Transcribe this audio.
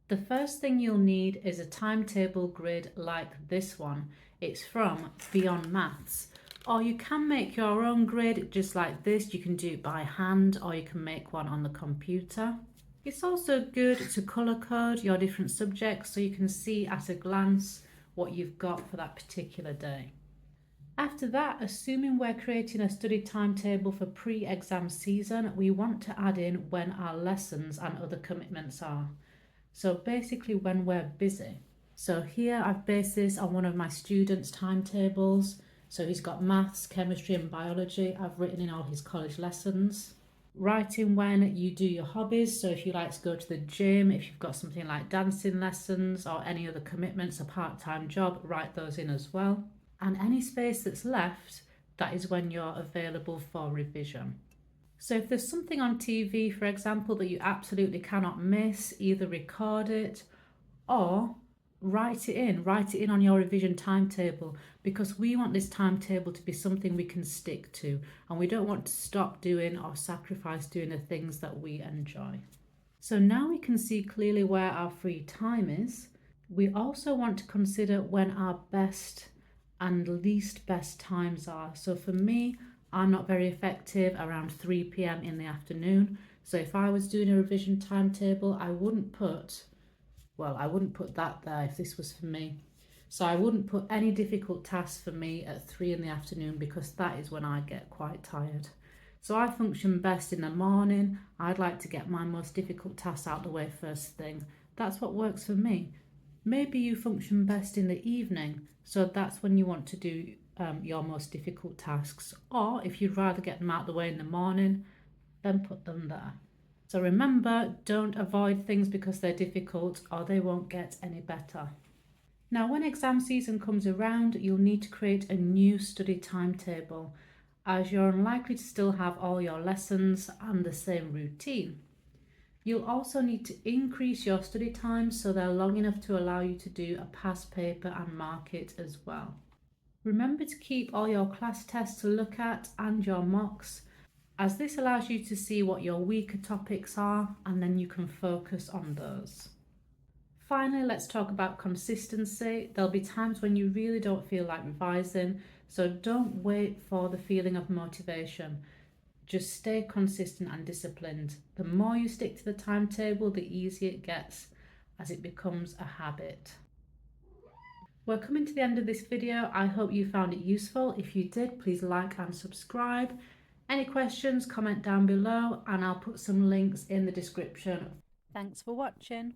The first thing you'll need is a timetable grid like this one. It's from Beyond Maths. Or you can make your own grid just like this. You can do it by hand or you can make one on the computer. It's also good to colour code your different subjects so you can see at a glance what you've got for that particular day. After that, assuming we're creating a study timetable for pre-exam season, we want to add in when our lessons and other commitments are. So basically when we're busy. So here I've based this on one of my students' timetables. So he's got maths, chemistry and biology. I've written in all his college lessons. Writing when you do your hobbies. So if you like to go to the gym, if you've got something like dancing lessons or any other commitments, a part-time job, write those in as well. And any space that's left, that is when you're available for revision. So if there's something on TV, for example, that you absolutely cannot miss, either record it or write it in on your revision timetable, because we want this timetable to be something we can stick to and we don't want to stop doing or sacrifice doing the things that we enjoy. So now we can see clearly where our free time is. We also want to consider when our best and least best times are. So for me, I'm not very effective around 3 p.m. in the afternoon. So if I was doing a revision timetable, I wouldn't put that there if this was for me. So I wouldn't put any difficult tasks for me at 3 in the afternoon because that is when I get quite tired. So I function best in the morning. I'd like to get my most difficult tasks out the way first thing. That's what works for me. Maybe you function best in the evening, so that's when you want to do your most difficult tasks. Or if you'd rather get them out the way in the morning, then put them there. So remember, don't avoid things because they're difficult or they won't get any better. Now, when exam season comes around, you'll need to create a new study timetable, as you're unlikely to still have all your lessons and the same routine. You'll also need to increase your study times so they're long enough to allow you to do a past paper and mark it as well. Remember to keep all your class tests to look at and your mocks, as this allows you to see what your weaker topics are and then you can focus on those. Finally, let's talk about consistency. There'll be times when you really don't feel like revising, so don't wait for the feeling of motivation. Just stay consistent and disciplined. The more you stick to the timetable, the easier it gets as it becomes a habit. We're coming to the end of this video. I hope you found it useful. If you did, please like and subscribe. Any questions, comment down below and I'll put some links in the description. Thanks for watching.